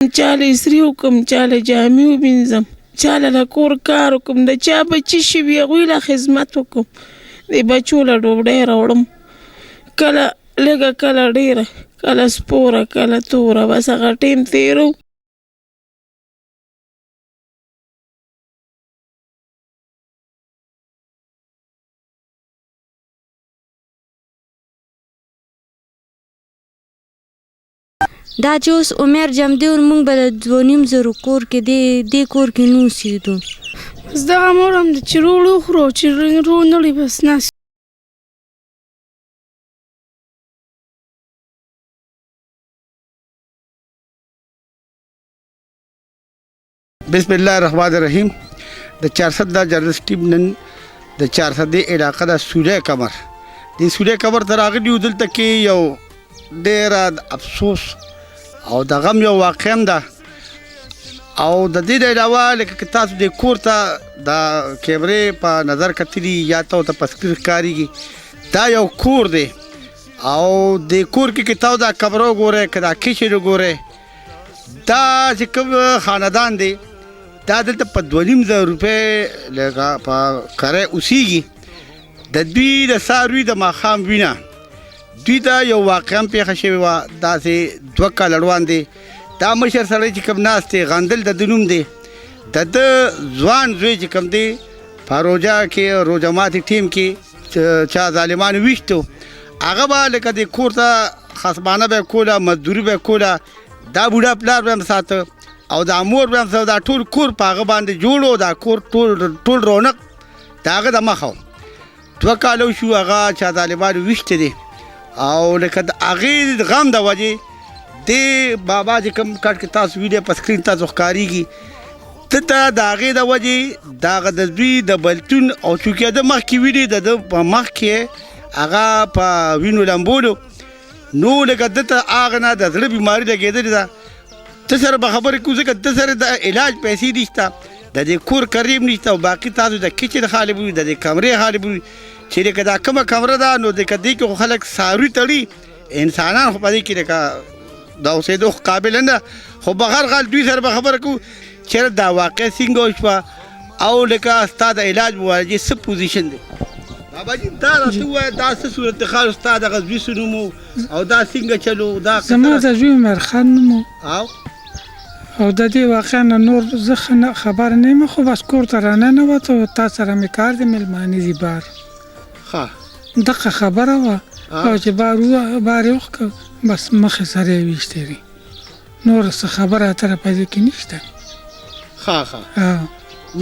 چاله اسري وکم، چاله جامې ووینځم، چاله د کور کار وکم، د چا بچي شي وي هغوی له خدمت وکم، د بچو له ډوډۍ راوړم، کله لږه کله ډېره، کله سپوره کله توره، بس هغه ټیم تېرو. دا چې اوس عمر جمدی ور مونږ به د 2,500 کور کې دې کور کې نه اوسېدو. بس دغه مور هم ده چې روړ وخورو چې رو نه وړي بس ناست. بسم الله الرحمن الرحیم. د 400 جرنالست ټیم نن د 400 علاقه د سوریه کمر د سوریه کمر ته راغلي یو. دلته کې یو ډېره افسوس او د غم یو واقع هم ده او د دې نه علاوه لکه که تاسو د کور ته د کیمرې په نظر کتلي یا ته په سکرین ښکارېږي، دا یو کور دی او د کور کې که تاسو دا کمره وګورئ، که دا کچن وګورئ، دا چې کوم خاندان دی دا دلته په 2,500 روپۍ لکه په کرای اوسېږي. د دوی د څاروي د ماښام وینه دوی ته یو واقعه هم پېښه شوې وه. داسې 2 کاله روان دی. دا مشر سړی چې کوم ناست دی غندل د ده نوم دی، د ده ځوان زوی چې کوم دی په روژه کې روژه ماتې ټیم کې چا ظالمانو ویشتو، هغه به لکه د کور ته خصمانه به یې کوله، مزدوري به یې کوله، دا بوډا پلار به هم ساته او دا مور به هم ساته، دا ټول کور په هغه باندې جوړ و، دا کور ټول رونق د هغه د مخه و. 2 کاله وشو هغه چا ظالمانو ویشته دی او لکه د هغې غم د وجې دې بابا چې کوم کټ کې تاسو ویډیو په سکرین تاسو ښکارېږي، دلته د هغې د وجې د هغه د دوی د بلتون او چونکې د مخکې وینې د ده په مخ کې هغه په وینو لمبولو، نو لکه دلته هغه نه د زړه بیماري لګېدلې ده. ته سره به خبرې کوو ځکه ته سره د علاج پیسې نشته، د دې کور کریم نشته او باقي تاسو د کچن خالي وي، د دې کمرې خالي وي چې لکه دا کومه کمره ده نو د دې کې خو خلک څاروي تړي، انسانان خو په دې کې لکه د اوسېدو قابل نه. خو په هر حال دوی سره به خبره کوو چېرې دا واقع څنګه وشوه او لکه ستا د علاج معالجې څه پوزیشن دی. باباجي دا راته ووایه دا څه صورتحال ستا دغه زوی څه نوم و او دا څنګه چلو؟ دا زما د زوی عمر خان نوم و او د دې واقع نه نور زه خبر نه یم، خو بس کور ته راننوت او تا سره مې کار د مېلمانه دي بار دغه خبره وه او چې بار یې وښکه بس مخې سره یې ویشتې دي، نور څه خبره اتره په دې کې نشته.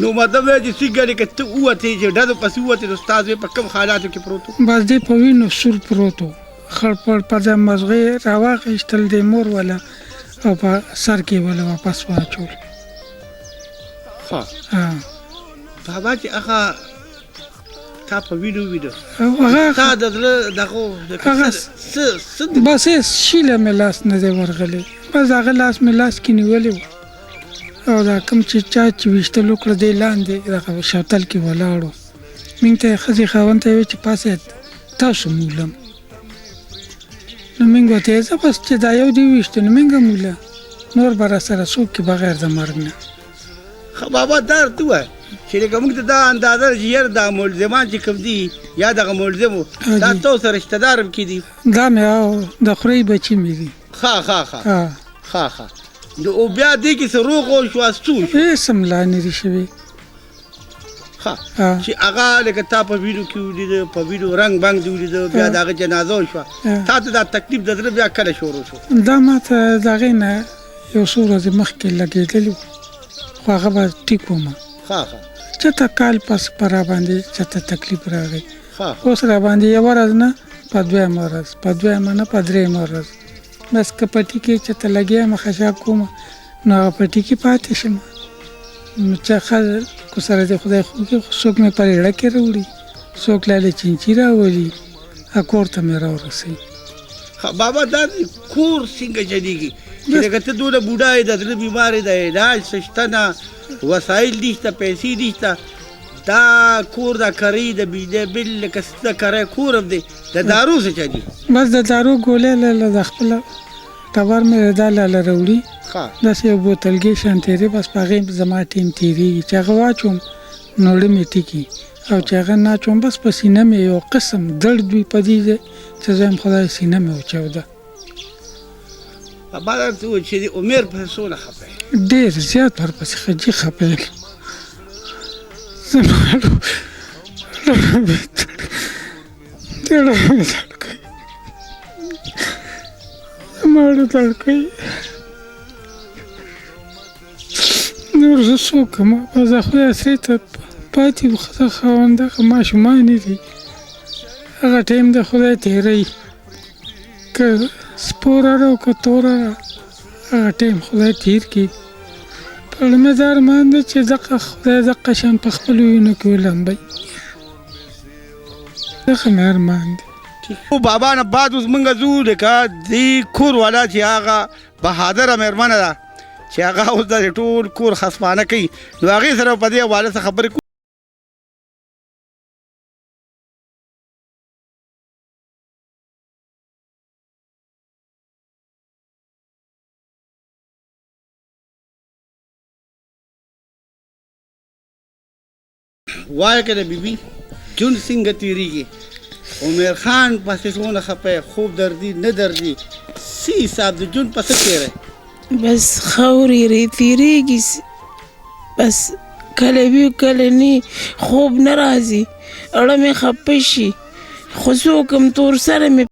نو مطلب دی چې څنګه لکه ته ووتې چې ډزو پسې ووتې نو ستا زوی په کوم حالاتو کې پروت و؟ بس دی په وینو سور پروت و، خړ پړ په ځای مزغې راواخیستل د مور وله او په سر کې وله واپس واچول. بابا چې هغه تا په وینو تا د زړه دغه بس هېڅ شیله مې لاس نه دی ورغلی، بس هغه لاس مې لاس کې نیولی و او دا کوم چې چا چې ویشتل وکړه دی لاندې دغه شوتل کې ولاړ و. موږ ته یې ښځې خاوند ته یې ویل چې پاسې تاسو مولم، نو موږ ورته یې زه بس چې دا یو دی ویشتو نو موږ موله، نور به راسره څوک کې بغیر د مرګ نه. بابا دا ورته ووایه چې لکه موږ ته دا اندازه چې یاره دا ملزمان چې کوم دي یا دغه ملزم و دا تاسو سره رشته دار هم کېدي؟ دا مې او د خورۍ بچي مې دي. نو او بیا دې کې څه روغ وشوه څه وشو؟ هېڅ هم لا نه دي شوي. چې هغه لکه تا په وینو کې ولیده، په وینو رنګ بنګ دې ولیده، بیا د هغه جنازه وشوه، تا ته دا تکلیف د زړه بیا کله شروع شو؟ دا ما ته د هغې نه یو څو ورځې مخکې لګېدلي وو، خو هغه به ټیک ومه، چېرته کال پس په را باندې چېرته تکلیف راغی، اوس را باندې یوه ورځ نه په 2مه ورځ، په 2مه نه په 3مه ورځ، بس که پټي کې چېرته لګیا یم خشاک کومه نو هغه پټي کې پاتې شم، نو چې خلکو سره د خدای خو کې څوک مې په ریړه کې راوړي، څوک لاله چینچي راولي، کور ته مې راورسوي. بابا دا کور څنګه چلېږي چې لکه ته دونه بوډا یې، د زړه بیمار یې، د علاج څه شته نه، وسایل نشته، پیسې نشته، دا کور د کرۍ د بل لکه د کرۍ کور هم دی، د دارو څه چلېږي؟ بس د دارو ګولۍ لاله د خپله ټبر مې دا لاله راوړي داسې یو بوتلګۍ شان تېرې بس په هغې زما ټیم تېرېږي چې هغه واچوم نو زړه مې ټیکي او چې هغه نه اچوم بس په سینه مې یو قسم درد وي په دې ځای چې زه یم خدای سینه مې وچاوده بعد ته وویل چې د عمر په څونه خفه یې ډېر زیات ورپسې خجي خفه یم زما زړه مې درد کوي زما زړه درد کوي نور زه څوک یم بس د خدای سرې ته پاتې وو ښځه خاوند دغه ماشومان دي هغه ټایم د خدای تېروي که سپوره ده او که توره ده هغه ټایم خدای تېر کړي په زړه مې دا ارمان دی چې دغه خدای دغه شان په خپلو وینو کې ولمبوي دغه مې ارمان دی بابا نه بعد اوس موږ ځو لکه دې کور والا چې هغه بهادره مېرمنه ده چې هغه اوس د ټول کور خسپانه کوي نو هغې سره په دې حواله څه خبرې کوو وایه که د بیبي ژوند څنګه تېرېږي عمر خان پسې څونه خفه یې خوب درځي نه درځي څه حساب د ژوند په څه تېری بس خاورې تېرېږي بس کله وي کله نه خوب نه راځي اړه مې خفه شي خو څوک هم تور سره مې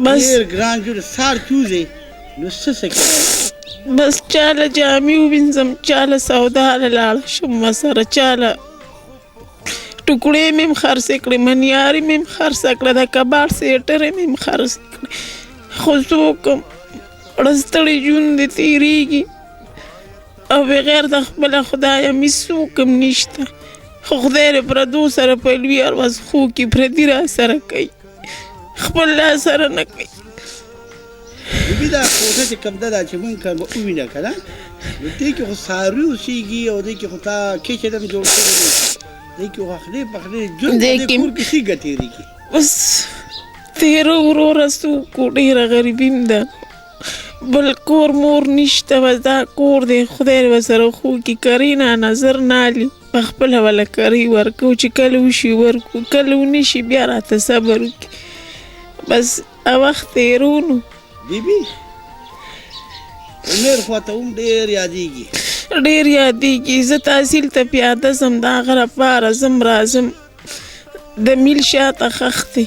بس ډېر ګران ژوند سهار چوځې نو څه کوې بس چاله جامې ووینځم چاله سودا له لاړه شم ورسره چاله ټوکړې مې هم خرڅې کړې منیارې مې هم خرڅه کړه د کباړ سیټرې مې هم خرڅې کړې خو څوک هم ړستړی ژوند دې تېرېږي او بغیر د خپله خدایه مې څوک هم نشته خو خدای دې پردو سره په لوی ارواز خو کې پردي را سره کوي خپل لا سره نه کوي بیبي دا کوټه چې کوم ده دا چې مونږ که به ووینه که نه نو دې کې خو څاروي اوسېږي او دې کې خو تا کچن هم جوړ کړی دی دې کې خو اخلي پخلي ژوند په دې کور کې څنګه تېرېږي بس تېره وروره څوک ډېره غریبي م ده بل کور مور نشته بس دا کور دی خدای ورسره خو کې کري نه نظر نه علي په خپله وله کري ورکو چې کله وشي ورکو کله ونشي بیا راته صبر وکړي بس وخت تېرو نو بیبي عمر خواته هم ډېر یادېږي ډېر یادېږي زه تحصیل ته پیاده ځم د هغه لپاره ځم راځم د میل شاته ښخ دی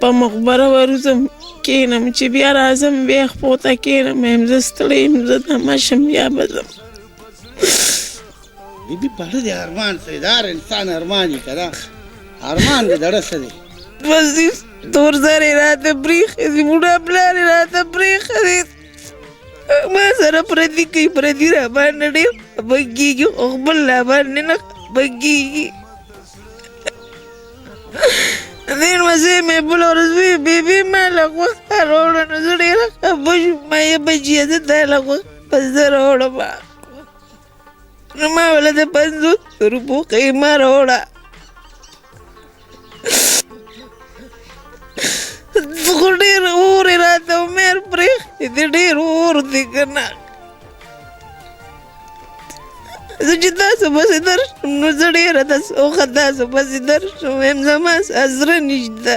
په مقبره ورځم کښېنم چې بیا راځم بیا خپو ته کښېنم یم زه ستړی یم زه دمه شم بیا به ځم بیبي په زړه دې ارمان څه دی د هر انسان ارمان وي که نه ارمان د زړه څه دی بس تور زرې راته پرېښې دي بوډا پلار یې راته پرېښه دی ما سره پردي کوي پردي راباندې ډېر خفه کېږي خو خپل راباندې نه خفه کېږي دې مزې مې بله ورځ وی بېبي ما له غوښه راوړه نو زه ډېره خفه شوم ما یې بچیه زه تا له غوښه زه راوړم نو ما وله د 50 روپو قیمه راوړه خو ډېر اور یې راته عمر پرېښی دی ډېر اور دی که نه زه چې تاسو پسې درشم نو زه ډېره دسوخه تاسو پسې درشم یم زما زړه نشته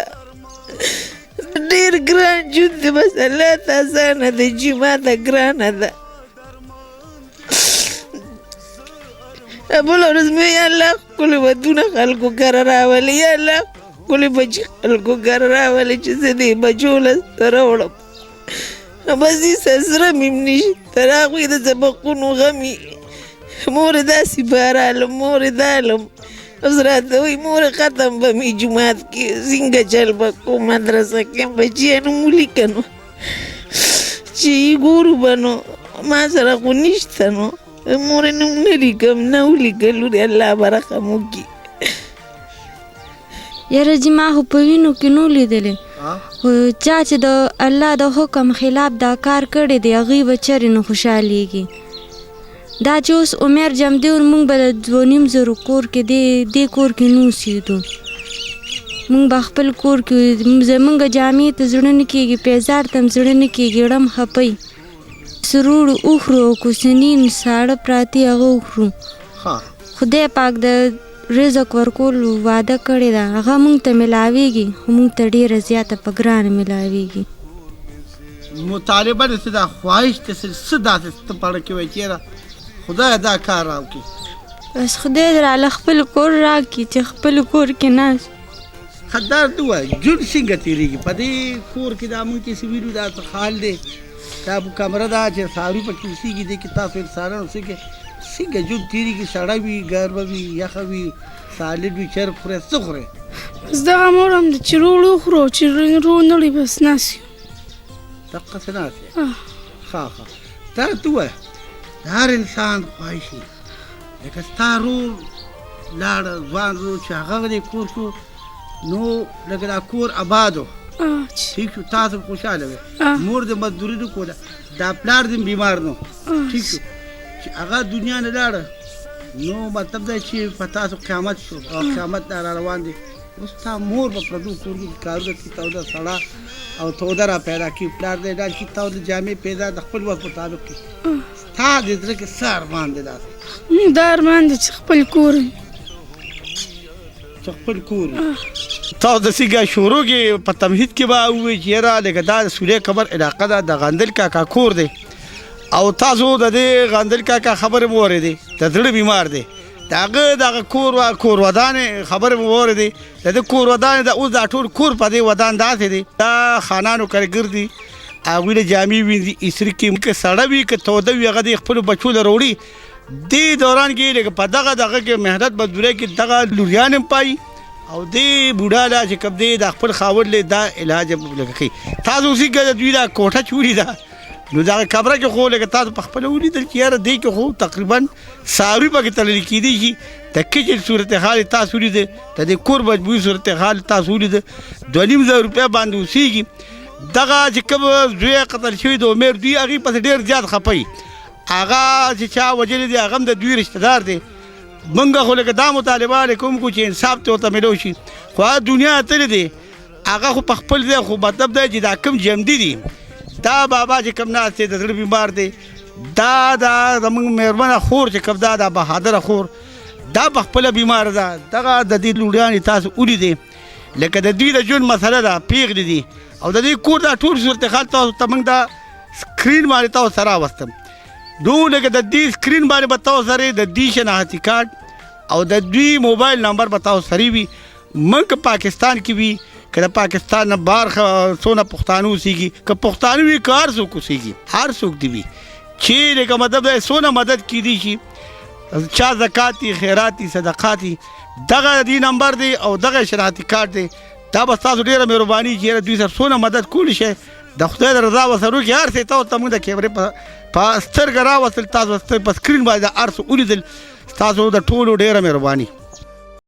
ډېر ډېر ګران ژوند دی بس الله ته اسانه دی چې ما ته ګرانه ده بله ورځ مې یا الله ښکلي ودونه خلکو کره راولي یا الله ښکلي بچي خلکو کره راولي چې زه دې بچو لاسته راوړم بس هېڅ زړه مې نشي تر هغوی د سبقونو غم مورې داسې بارالم مورې دالم اوس راته وایي مورې ختم به مې جومات کې څنګه چل به کوم مدرسه کې بچیانو مو لیکه نو چې یې ګورو به نو ما سره خو نشته نو مورې نوم نه لیکم نه ولیکه لورې الله به رحم وکړي یاره جي ما خو په وینو کې نو لیدلې خو چا چې د الله د حکم خلاف دا کار کړی دی هغوی به چرې نه خوشحالېږي دا چې اوس عمر جمدي ور موږ به د 2,500 کور کې دې کور کې نه اوسېدو موږ به خپل کور کې زموږ جامې ته زړه نه کېږي پیزار ته هم زړه نه کېږي ړم خپئ سروړ وخورو او کوسنین ساړه پراتې هغه وخورو خدای پاک د رزق ورکولو وعده کړې ده هغه موږ ته میلاویږي خو موږ ته ډېره زیاته په ګرانه میلاویږي مطالبه د څه ده خواهش د څه داسې ته په اړه کې وایي چې یاره خدای دا کار راوکړي بس خدای راله خپل کور راکړي چې خپل کور کې ناست خدار ته ووایه ژوند څنګه تېرېږي په دې کور کې دا موږ چې څه وینو دا څه حال دی دا کمره ده چې څاروي پکې اوسېږي دې کې تاسو انسانان اوسېږئ څنګه ژوند تېرېږي سړه وي ګرمه وي یخه وي سالډ وي چرګ خورئ څه خورئ بس دغه مور هم ده چې روړ وخورو چې رو نړی بس ناست یو دقسې ناست یې ښه ښه دا ته ووایه د هر انسان خواهش وي لکه ستا رور لاړه ځوان رور چې هغه دې کور شو نو لکه دا کور آباد و ٹھیک شو تاسو خوشحاله وئ مور دې مزدوري نه کوله دا پلار دې بیمار نو ٹھیک شو چې هغه دنیا نه لاړه نو مطلب دا چې په تاسو قیامت شو او قیامت را روان دی اوس ستا مور به پردو کور کې کارونه کړي توده سړه او توده را پیدا کړي پلار دې دا چې توده جامې پیدا د خپل وخت مطابق کړي ستا دې زړه کې څه ارمان دی داسې دا ارمان دی چې خپل کور خپل کور تاسو د سیګه شروع کې په تمهید کې به ووایي چې یاره لکه دا د سوریه قبر علاقه ده د غندل کاکا کور دی او تاسو د دې غندل کاکا خبرې مو اورېدې د زړه بیمار دی د هغه دغه کور ودانې خبرې مو اورېدې د دې کور ودانې د اوس دا ټول کور په دې ودان داسې دی دا خانانو کارګر دي هغوی له جامې وینځي استري کې که سړه وي که توده وي هغه د خپلو بچو له راوړي دې دوران کې لکه په دغه کې محنت مزدورۍ کې دغه لوریان هم پایي او دې بوډا لا چې کوم دی د خپل خاوند له دا علاج لکه کوي تاسو اوسېږئ د دوی دا کوټه چې ولیده نو دغه کمره کې خو لکه تاسو په خپله ولیدل چې یاره دې کې خو تقریبا څاروي پکې تړلي کېدی شي د کچن صورتحال تاسو ولیده د دې کور مجموعي صورتحال تاسو ولیده 2,500 روپۍ باندې اوسېږي دغه چې کوم زوی قتل شوي د عمر دوی هغې پسې ډېر زیات خفه هغه چې چا وجلی دی هغه هم د دوی رشته دار دی موږ خو لکه دا مطالبه کوم کو چې انصاف ته ورته میلو شي خو هغه دنیا تللی دی هغه خو په خپل ځای خو مطلب دی چې دا کوم جمدي دي دا بابا چې کوم ناست دی د زړه بیمار دی دا زموږ مېرمنه خور چې کوم دا بهادره خور دا په خپله بیماره ده دغه د دې لوډیانې تاسو ولیدې لکه د دوی د ژوند مسله ده پیغلې دي او د دې کور دا ټول صورتحال تاسو ته موږ دا سکرین باندې تاسو سره راوستم نو لکه د دې سکرین باندې به تاسو سره د دې شناختي کارت او د دوی موبایل نمبر به تاسو سره وي موږ پاکستان کې وي که د پاکستان نه بهر څونه پښتانه اوسېږي که پښتانه وي که هر څوک اوسېږي هر څوک دې وي چې لکه مطلب دی څونه مدد کیدی شي چا زکات دي خیرات دي صدقات دي دغه دې نمبر دی او دغه شناختي کارت دی دا به ستاسو ډېره مهرباني چې دوی سره څونه مدد کولی شي د خدای د رضا وسره وکړي هر څه تاسو ته موږ د کیمرې په سترګه راوستل تاسو په سکرین باندې هر څه ولیدل ستاسو د ټولو ډېره مهرباني